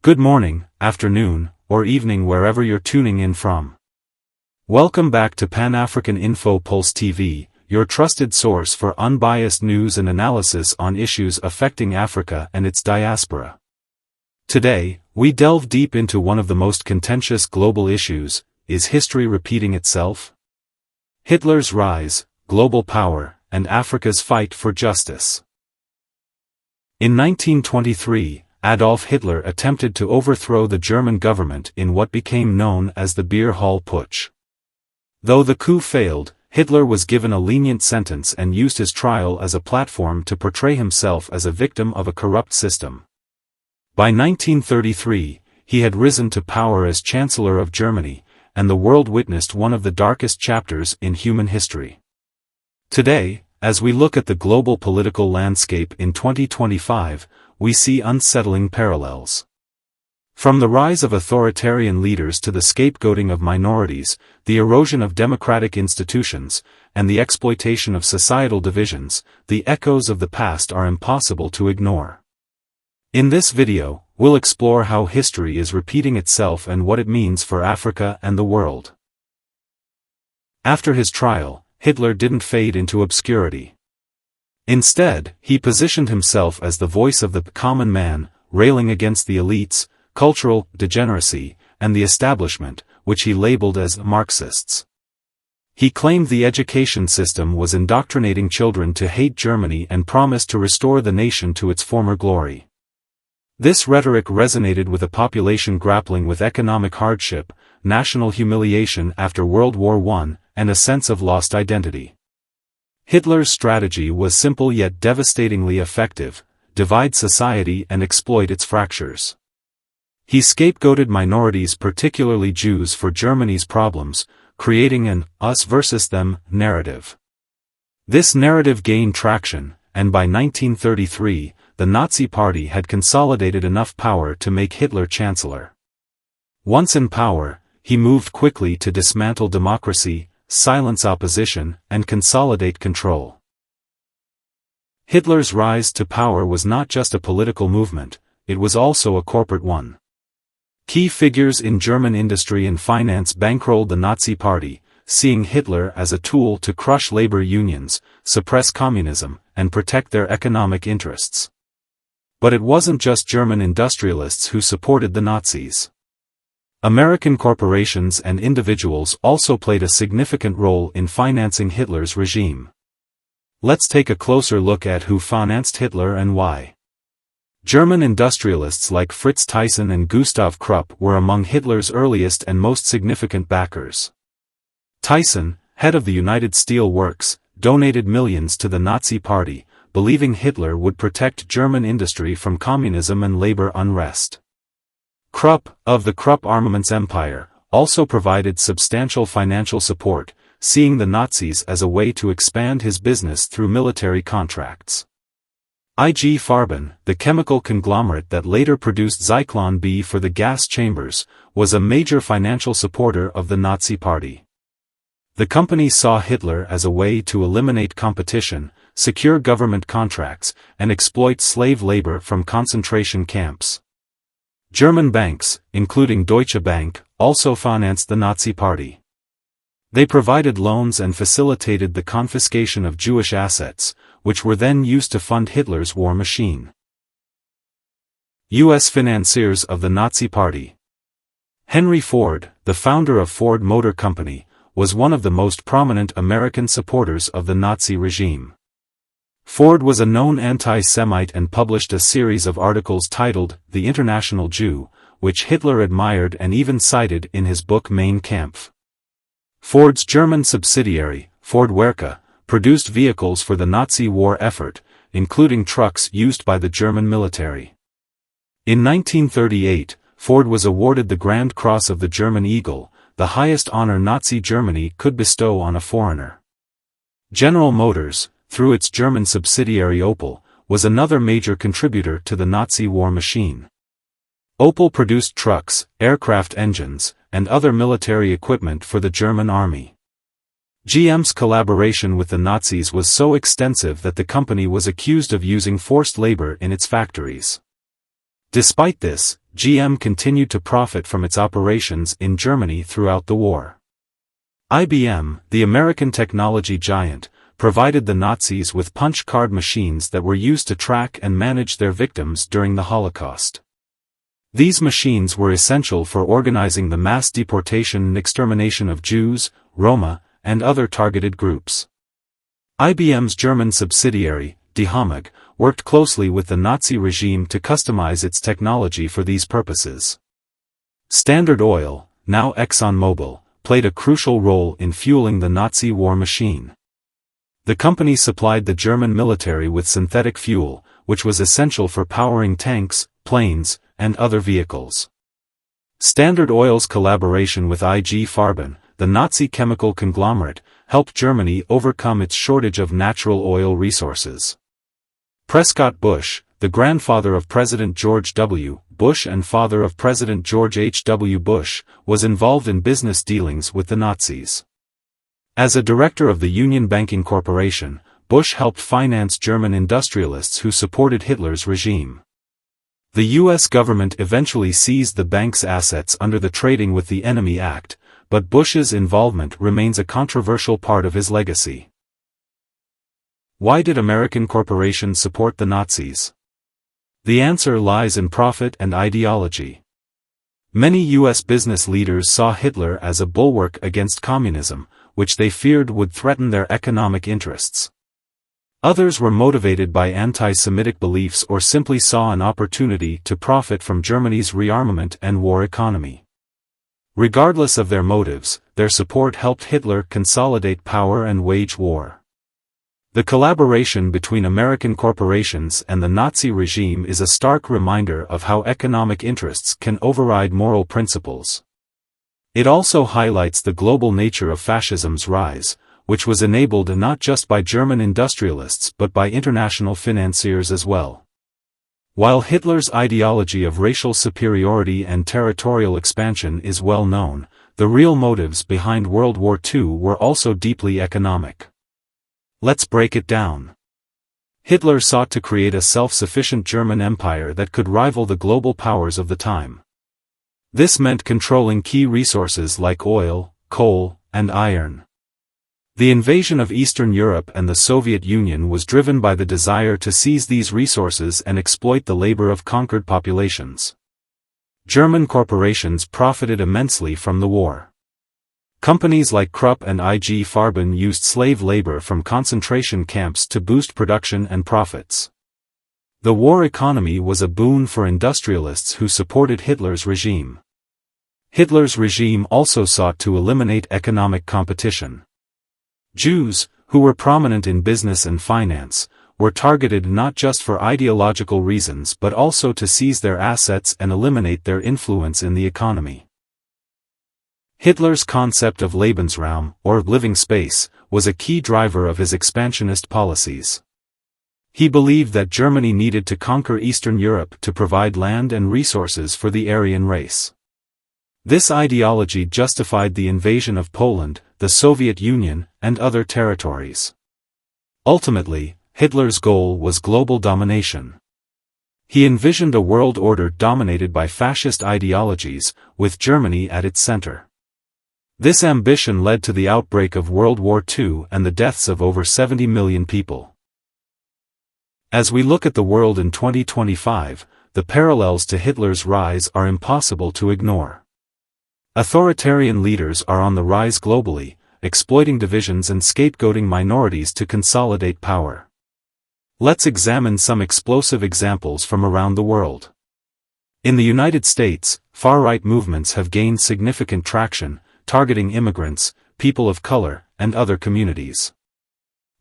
Good morning, afternoon, or evening wherever you're tuning in from. Welcome back to Pan-African InfoPulse TV, your trusted source for unbiased news and analysis on issues affecting Africa and its diaspora. Today, we delve deep into one of the most contentious global issues: is history repeating itself? Hitler's rise, global power, and Africa's fight for justice. In 1923, Adolf Hitler attempted to overthrow the German government in what became known as the Beer Hall Putsch. Though the coup failed, Hitler was given a lenient sentence and used his trial as a platform to portray himself as a victim of a corrupt system. By 1933, he had risen to power as Chancellor of Germany, and the world witnessed one of the darkest chapters in human history. Today, as we look at the global political landscape in 2025, we see unsettling parallels. From the rise of authoritarian leaders to the scapegoating of minorities, the erosion of democratic institutions, and the exploitation of societal divisions, the echoes of the past are impossible to ignore. In this video, we'll explore how history is repeating itself and what it means for Africa and the world. After his trial, Hitler didn't fade into obscurity. Instead, he positioned himself as the voice of the common man, railing against the elites, cultural degeneracy, and the establishment, which he labeled as Marxists. He claimed the education system was indoctrinating children to hate Germany and promised to restore the nation to its former glory. This rhetoric resonated with a population grappling with economic hardship, national humiliation after World War I, and a sense of lost identity. Hitler's strategy was simple yet devastatingly effective: divide society and exploit its fractures. He scapegoated minorities, particularly Jews, for Germany's problems, creating an us versus them narrative. This narrative gained traction, and by 1933, the Nazi Party had consolidated enough power to make Hitler chancellor. Once in power, he moved quickly to dismantle democracy, silence opposition, and consolidate control. Hitler's rise to power was not just a political movement, it was also a corporate one. Key figures in German industry and finance bankrolled the Nazi Party, seeing Hitler as a tool to crush labor unions, suppress communism, and protect their economic interests. But it wasn't just German industrialists who supported the Nazis. American corporations and individuals also played a significant role in financing Hitler's regime. Let's take a closer look at who financed Hitler and why. German industrialists like Fritz Thyssen and Gustav Krupp were among Hitler's earliest and most significant backers. Thyssen, head of the United Steel Works, donated millions to the Nazi Party, believing Hitler would protect German industry from communism and labor unrest. Krupp, of the Krupp armaments empire, also provided substantial financial support, seeing the Nazis as a way to expand his business through military contracts. IG Farben, the chemical conglomerate that later produced Zyklon B for the gas chambers, was a major financial supporter of the Nazi Party. The company saw Hitler as a way to eliminate competition, secure government contracts, and exploit slave labor from concentration camps. German banks, including Deutsche Bank, also financed the Nazi Party. They provided loans and facilitated the confiscation of Jewish assets, which were then used to fund Hitler's war machine. U.S. financiers of the Nazi Party. Henry Ford, the founder of Ford Motor Company, was one of the most prominent American supporters of the Nazi regime. Ford was a known anti-Semite and published a series of articles titled The International Jew, which Hitler admired and even cited in his book Mein Kampf. Ford's German subsidiary, Ford Werke, produced vehicles for the Nazi war effort, including trucks used by the German military. In 1938, Ford was awarded the Grand Cross of the German Eagle, the highest honor Nazi Germany could bestow on a foreigner. General Motors, through its German subsidiary Opel, was another major contributor to the Nazi war machine. Opel produced trucks, aircraft engines, and other military equipment for the German army. GM's collaboration with the Nazis was so extensive that the company was accused of using forced labor in its factories. Despite this, GM continued to profit from its operations in Germany throughout the war. IBM, the American technology giant, provided the Nazis with punch card machines that were used to track and manage their victims during the Holocaust. These machines were essential for organizing the mass deportation and extermination of Jews, Roma, and other targeted groups. IBM's German subsidiary, Die Hamag, worked closely with the Nazi regime to customize its technology for these purposes. Standard Oil, now ExxonMobil, played a crucial role in fueling the Nazi war machine. The company supplied the German military with synthetic fuel, which was essential for powering tanks, planes, and other vehicles. Standard Oil's collaboration with IG Farben, the Nazi chemical conglomerate, helped Germany overcome its shortage of natural oil resources. Prescott Bush, the grandfather of President George W. Bush and father of President George H. W. Bush, was involved in business dealings with the Nazis. As a director of the Union Banking Corporation, Bush helped finance German industrialists who supported Hitler's regime. The U.S. government eventually seized the bank's assets under the Trading with the Enemy Act, but Bush's involvement remains a controversial part of his legacy. Why did American corporations support the Nazis? The answer lies in profit and ideology. Many U.S. business leaders saw Hitler as a bulwark against communism, which they feared would threaten their economic interests. Others were motivated by anti-Semitic beliefs or simply saw an opportunity to profit from Germany's rearmament and war economy. Regardless of their motives, their support helped Hitler consolidate power and wage war. The collaboration between American corporations and the Nazi regime is a stark reminder of how economic interests can override moral principles. It also highlights the global nature of fascism's rise, which was enabled not just by German industrialists but by international financiers as well. While Hitler's ideology of racial superiority and territorial expansion is well known, the real motives behind World War II were also deeply economic. Let's break it down. Hitler sought to create a self-sufficient German empire that could rival the global powers of the time. This meant controlling key resources like oil, coal, and iron. The invasion of Eastern Europe and the Soviet Union was driven by the desire to seize these resources and exploit the labor of conquered populations. German corporations profited immensely from the war. Companies like Krupp and IG Farben used slave labor from concentration camps to boost production and profits. The war economy was a boon for industrialists who supported Hitler's regime. Hitler's regime also sought to eliminate economic competition. Jews, who were prominent in business and finance, were targeted not just for ideological reasons but also to seize their assets and eliminate their influence in the economy. Hitler's concept of Lebensraum, or living space, was a key driver of his expansionist policies. He believed that Germany needed to conquer Eastern Europe to provide land and resources for the Aryan race. This ideology justified the invasion of Poland, the Soviet Union, and other territories. Ultimately, Hitler's goal was global domination. He envisioned a world order dominated by fascist ideologies, with Germany at its center. This ambition led to the outbreak of World War II and the deaths of over 70 million people. As we look at the world in 2025, the parallels to Hitler's rise are impossible to ignore. Authoritarian leaders are on the rise globally, exploiting divisions and scapegoating minorities to consolidate power. Let's examine some explosive examples from around the world. In the United States, far-right movements have gained significant traction, targeting immigrants, people of color, and other communities.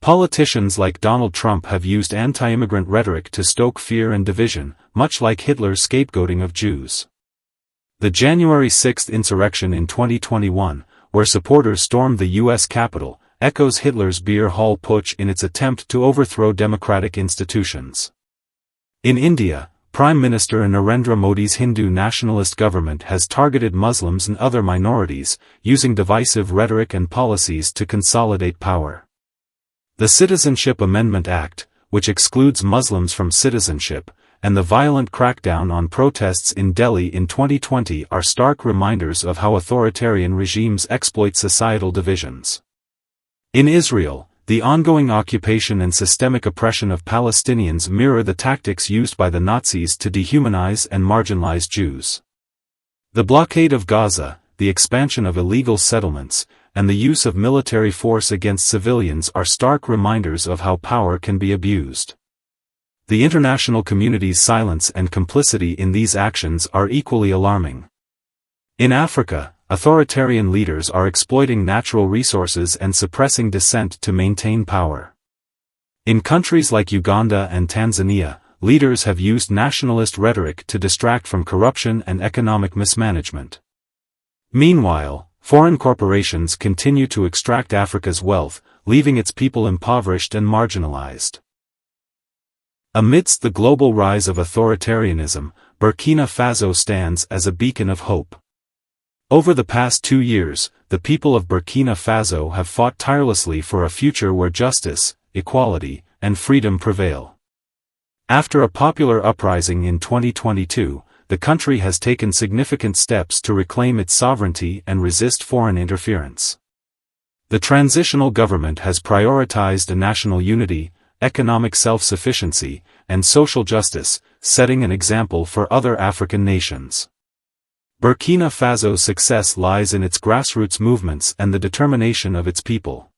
Politicians like Donald Trump have used anti-immigrant rhetoric to stoke fear and division, much like Hitler's scapegoating of Jews. The January 6 insurrection in 2021, where supporters stormed the U.S. Capitol, echoes Hitler's beer hall putsch in its attempt to overthrow democratic institutions. In India, Prime Minister Narendra Modi's Hindu nationalist government has targeted Muslims and other minorities, using divisive rhetoric and policies to consolidate power. The Citizenship Amendment Act, which excludes Muslims from citizenship, and the violent crackdown on protests in Delhi in 2020 are stark reminders of how authoritarian regimes exploit societal divisions. In Israel, the ongoing occupation and systemic oppression of Palestinians mirror the tactics used by the Nazis to dehumanize and marginalize Jews. The blockade of Gaza, the expansion of illegal settlements, and the use of military force against civilians are stark reminders of how power can be abused. The international community's silence and complicity in these actions are equally alarming. In Africa, authoritarian leaders are exploiting natural resources and suppressing dissent to maintain power. In countries like Uganda and Tanzania, leaders have used nationalist rhetoric to distract from corruption and economic mismanagement. Meanwhile, foreign corporations continue to extract Africa's wealth, leaving its people impoverished and marginalized. Amidst the global rise of authoritarianism, Burkina Faso stands as a beacon of hope. Over the past 2 years, the people of Burkina Faso have fought tirelessly for a future where justice, equality, and freedom prevail. After a popular uprising in 2022, the country has taken significant steps to reclaim its sovereignty and resist foreign interference. The transitional government has prioritized national unity, economic self-sufficiency, and social justice, setting an example for other African nations. Burkina Faso's success lies in its grassroots movements and the determination of its people.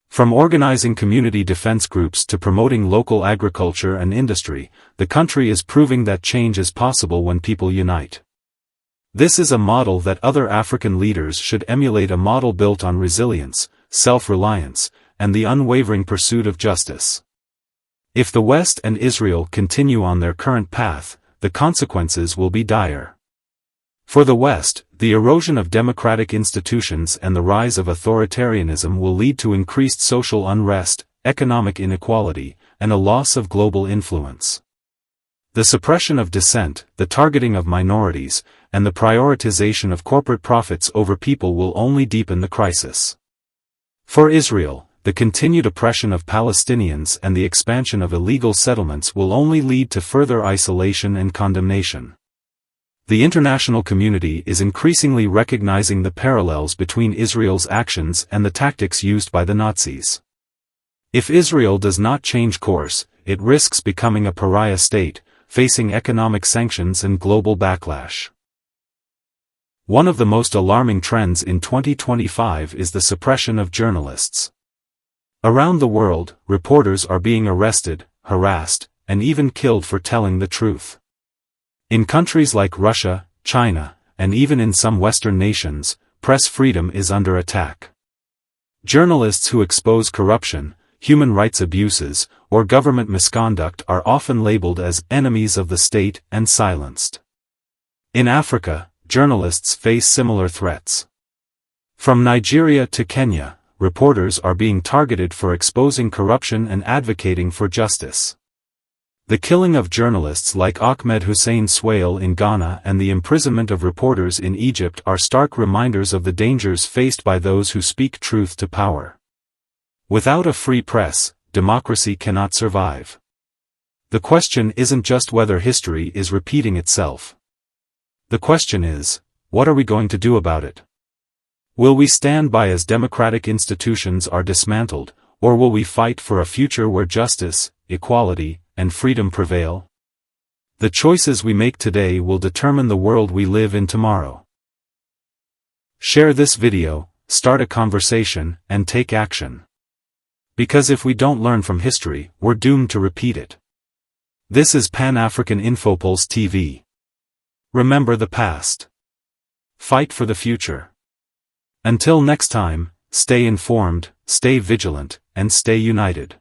From organizing community defense groups to promoting local agriculture and industry, the country is proving that change is possible when people unite. This is a model that other African leaders should emulate, a model built on resilience, self-reliance, and the unwavering pursuit of justice. If the West and Israel continue on their current path, the consequences will be dire. For the West, the erosion of democratic institutions and the rise of authoritarianism will lead to increased social unrest, economic inequality, and a loss of global influence. The suppression of dissent, the targeting of minorities, and the prioritization of corporate profits over people will only deepen the crisis. For Israel, the continued oppression of Palestinians and the expansion of illegal settlements will only lead to further isolation and condemnation. The international community is increasingly recognizing the parallels between Israel's actions and the tactics used by the Nazis. If Israel does not change course, it risks becoming a pariah state, facing economic sanctions and global backlash. One of the most alarming trends in 2025 is the suppression of journalists. Around the world, reporters are being arrested, harassed, and even killed for telling the truth. In countries like Russia, China, and even in some Western nations, press freedom is under attack. Journalists who expose corruption, human rights abuses, or government misconduct are often labeled as enemies of the state and silenced. In Africa, journalists face similar threats. From Nigeria to Kenya, reporters are being targeted for exposing corruption and advocating for justice. The killing of journalists like Ahmed Hussein Swail in Ghana and the imprisonment of reporters in Egypt are stark reminders of the dangers faced by those who speak truth to power. Without a free press, democracy cannot survive. The question isn't just whether history is repeating itself. The question is, what are we going to do about it? Will we stand by as democratic institutions are dismantled, or will we fight for a future where justice, equality, and freedom prevail? The choices we make today will determine the world we live in tomorrow. Share this video, start a conversation, and take action. Because if we don't learn from history, we're doomed to repeat it. This is Pan-African InfoPulse TV. Remember the past. Fight for the future. Until next time, stay informed, stay vigilant, and stay united.